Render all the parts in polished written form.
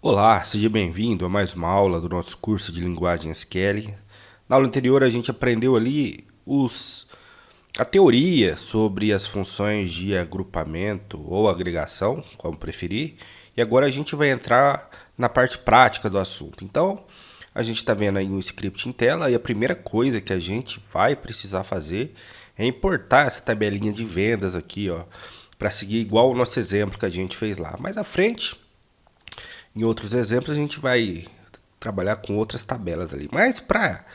Olá, seja bem-vindo a mais uma aula do nosso curso de linguagem SQL. Na aula anterior a gente aprendeu ali a teoria sobre as funções de agrupamento ou agregação, como preferir, e agora a gente vai entrar na parte prática do assunto. Então, a gente está vendo aí um script em tela e a primeira coisa que a gente vai precisar fazer é importar essa tabelinha de vendas aqui, ó, para seguir igual o nosso exemplo que a gente fez lá. Mais à frente, em outros exemplos, a gente vai trabalhar com outras tabelas ali. Mas para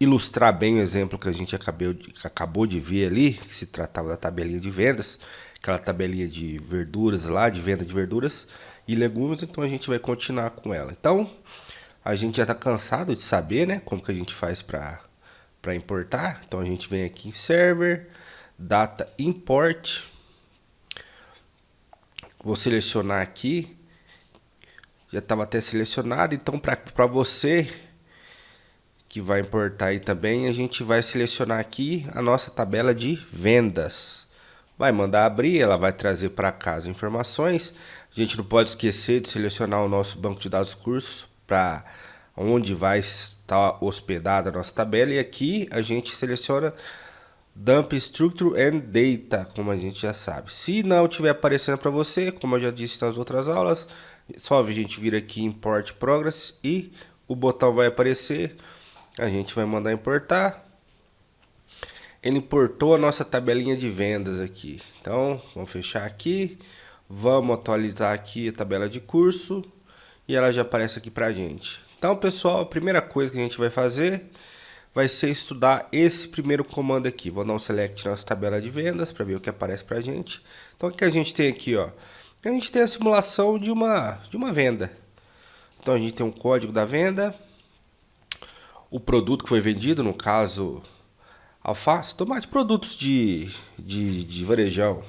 ilustrar bem o exemplo que a gente acabou de ver ali, que se tratava da tabelinha de vendas, aquela tabelinha de verduras lá, de venda de verduras e legumes, então a gente vai continuar com ela. Então, a gente já está cansado de saber, né, como que a gente faz para importar. Então a gente vem aqui em Server, Data Import, vou selecionar aqui, já estava até selecionado, então para você que vai importar aí também, a gente vai selecionar aqui a nossa tabela de vendas. Vai mandar abrir, ela vai trazer para cá as informações. A gente não pode esquecer de selecionar o nosso banco de dados cursos para onde vai estar hospedada a nossa tabela. E aqui a gente seleciona Dump Structure and Data, como a gente já sabe. Se não estiver aparecendo para você, como eu já disse nas outras aulas, só a gente vir aqui em Import Progress e o botão vai aparecer. A gente vai mandar importar. Ele importou a nossa tabelinha de vendas aqui. Então, vamos fechar aqui. Vamos atualizar aqui a tabela de curso. E ela já aparece aqui pra gente. Então, pessoal, a primeira coisa que a gente vai fazer vai ser estudar esse primeiro comando aqui. Vou dar um select na nossa tabela de vendas para ver o que aparece pra gente. Então, o que a gente tem aqui, ó? A gente tem a simulação de uma venda. Então, a gente tem um código da venda, o produto que foi vendido, no caso, alface, tomate, produtos de varejão.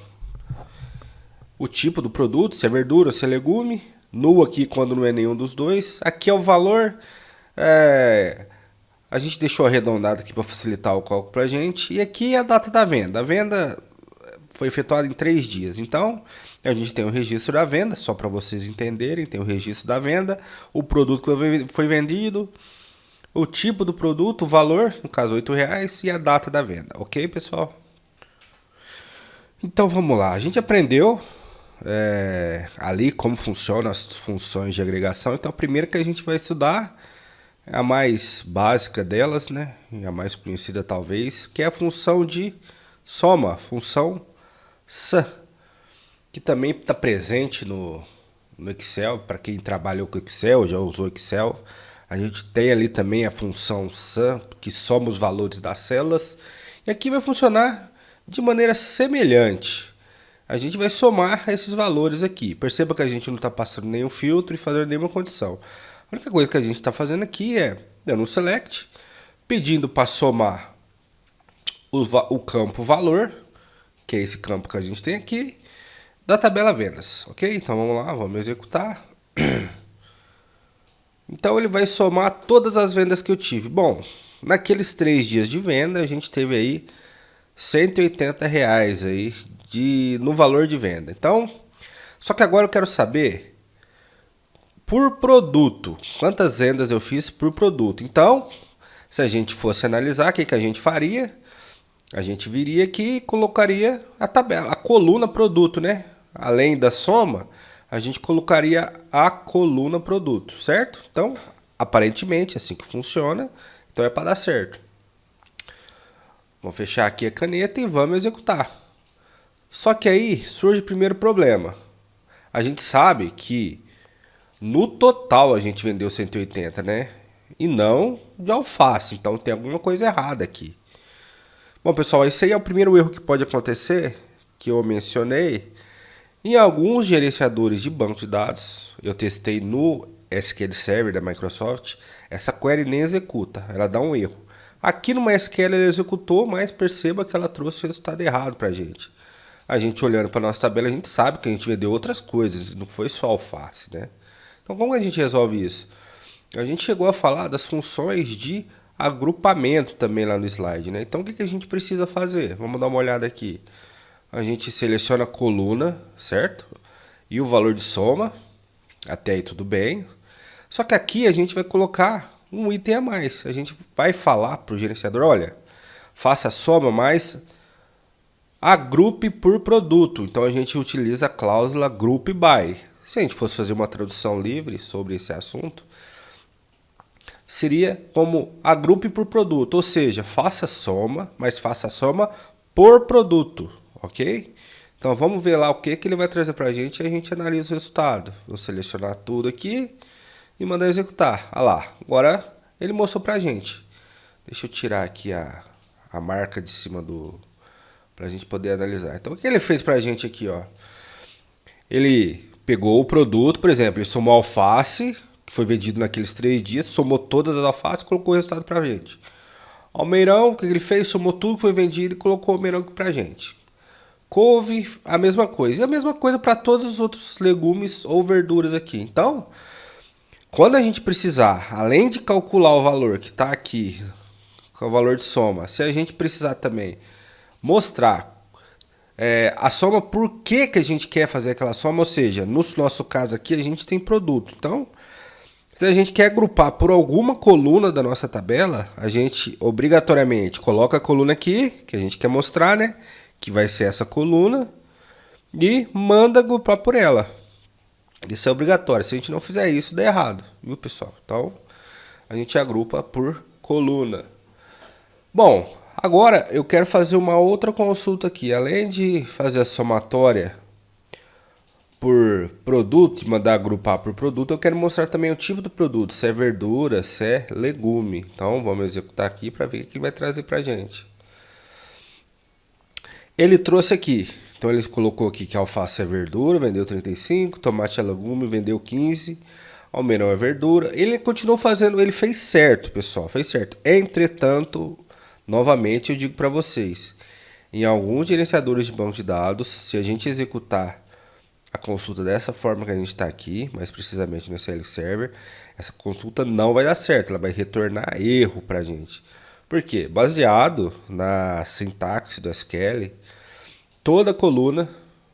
O tipo do produto, se é verdura, se é legume. Null aqui quando não é nenhum dos dois. Aqui é o valor. A gente deixou arredondado aqui para facilitar o cálculo para a gente. E aqui é a data da venda. A venda foi efetuada em 3 dias. Então, a gente tem o registro da venda, só para vocês entenderem. Tem o registro da venda, o produto que foi vendido, o tipo do produto, o valor, no caso R$8, e a data da venda. Ok, pessoal? Então vamos lá. A gente aprendeu ali como funcionam as funções de agregação. Então a primeira que a gente vai estudar é a mais básica delas, né? E a mais conhecida talvez, que é a função de soma, função SUM, que também está presente no Excel. Para quem trabalhou com Excel, já usou Excel, a gente tem ali também a função SUM, que soma os valores das células. E aqui vai funcionar de maneira semelhante. A gente vai somar esses valores aqui. Perceba que a gente não está passando nenhum filtro e fazendo nenhuma condição. A única coisa que a gente está fazendo aqui é dando um select, pedindo para somar o campo valor, que é esse campo que a gente tem aqui, da tabela vendas, ok? Então vamos lá, vamos executar. Então ele vai somar todas as vendas que eu tive. Bom, naqueles 3 dias de venda a gente teve aí R$180 aí no valor de venda. Então, só que agora eu quero saber por produto, quantas vendas eu fiz por produto. Então, se a gente fosse analisar, o que a gente faria? A gente viria aqui e colocaria a tabela, a coluna produto, né? Além da soma, a gente colocaria a coluna produto, certo? Então, aparentemente, assim que funciona, então é para dar certo. Vamos fechar aqui a caneta e vamos executar. Só que aí surge o primeiro problema. A gente sabe que no total a gente vendeu 180, né? E não de alface, então tem alguma coisa errada aqui. Bom, pessoal, esse aí é o primeiro erro que pode acontecer, que eu mencionei. Em alguns gerenciadores de banco de dados, eu testei no SQL Server da Microsoft, essa query nem executa, ela dá um erro. Aqui no MySQL ela executou, mas perceba que ela trouxe o resultado errado para a gente. A gente olhando para nossa tabela, a gente sabe que a gente vendeu outras coisas, não foi só alface, né? Então como a gente resolve isso? A gente chegou a falar das funções de agrupamento também lá no slide, né? Então o que a gente precisa fazer? Vamos dar uma olhada aqui. A gente seleciona a coluna, certo? E o valor de soma, até aí tudo bem. Só que aqui a gente vai colocar um item a mais. A gente vai falar para o gerenciador, olha, faça a soma, mas agrupe por produto. Então a gente utiliza a cláusula group by. Se a gente fosse fazer uma tradução livre sobre esse assunto, seria como agrupe por produto, ou seja, faça soma, mas faça soma por produto, ok? Então vamos ver lá o que ele vai trazer para a gente e a gente analisa o resultado. Vou selecionar tudo aqui e mandar executar. Olha lá, agora ele mostrou para a gente. Deixa eu tirar aqui a marca de cima do... para a gente poder analisar. Então o que ele fez para a gente aqui, ó? Ele pegou o produto, por exemplo, ele somou alface, que foi vendido naqueles 3 dias, somou todas as alfaces e colocou o resultado pra gente. Almeirão, o que ele fez? Somou tudo que foi vendido e colocou o almeirão aqui pra gente. Couve, a mesma coisa. E a mesma coisa para todos os outros legumes ou verduras aqui. Então, quando a gente precisar, além de calcular o valor que está aqui, com o valor de soma, se a gente precisar também mostrar a soma, por que a gente quer fazer aquela soma, ou seja, no nosso caso aqui a gente tem produto. Então, se a gente quer agrupar por alguma coluna da nossa tabela, a gente obrigatoriamente coloca a coluna aqui, que a gente quer mostrar, né? Que vai ser essa coluna, e manda agrupar por ela. Isso é obrigatório. Se a gente não fizer isso, dá errado, viu, pessoal? Então, a gente agrupa por coluna. Bom, agora eu quero fazer uma outra consulta aqui. Além de fazer a somatória por produto e mandar agrupar por produto, eu quero mostrar também o tipo do produto, se é verdura, se é legume. Então vamos executar aqui para ver o que ele vai trazer para a gente. Ele trouxe aqui, então ele colocou aqui que alface é verdura, vendeu 35, tomate é legume, vendeu 15, almeirão é verdura. Ele continuou fazendo, ele fez certo, pessoal, fez certo. Entretanto, novamente eu digo para vocês, em alguns gerenciadores de banco de dados, se a gente executar a consulta dessa forma que a gente está aqui, mais precisamente no SQL Server, essa consulta não vai dar certo, ela vai retornar erro para a gente. Por quê? Baseado na sintaxe do SQL, toda coluna,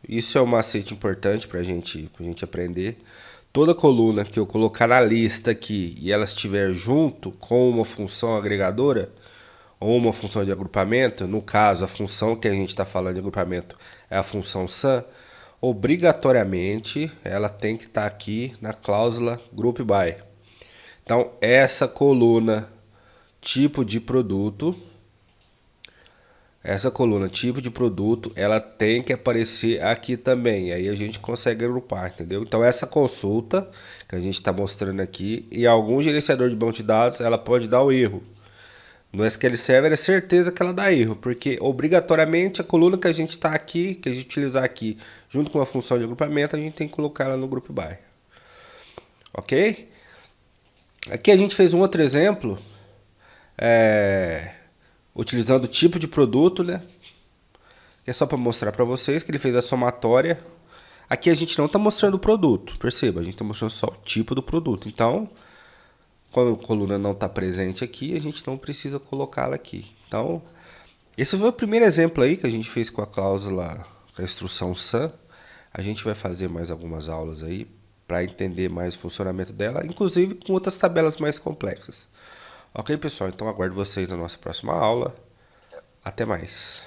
isso é um macete importante para a gente aprender, toda coluna que eu colocar na lista aqui e ela estiver junto com uma função agregadora, ou uma função de agrupamento, no caso a função que a gente está falando de agrupamento é a função sum, obrigatoriamente ela tem que estar aqui na cláusula group by. Então essa coluna tipo de produto, ela tem que aparecer aqui também. Aí a gente consegue agrupar, entendeu? Então essa consulta que a gente está mostrando aqui, em algum gerenciador de banco de dados, ela pode dar o erro. No SQL Server é certeza que ela dá erro, porque obrigatoriamente a coluna que a gente está aqui, que a gente utilizar aqui, junto com a função de agrupamento, a gente tem que colocar ela no group by. Ok? Aqui a gente fez um outro exemplo, utilizando o tipo de produto, né? Que é só para mostrar para vocês que ele fez a somatória. Aqui a gente não está mostrando o produto, perceba, a gente está mostrando só o tipo do produto. Então, quando a coluna não está presente aqui, a gente não precisa colocá-la aqui. Então, esse foi o primeiro exemplo aí que a gente fez com a cláusula, com a instrução sum. A gente vai fazer mais algumas aulas aí para entender mais o funcionamento dela, inclusive com outras tabelas mais complexas. Ok, pessoal? Então aguardo vocês na nossa próxima aula. Até mais.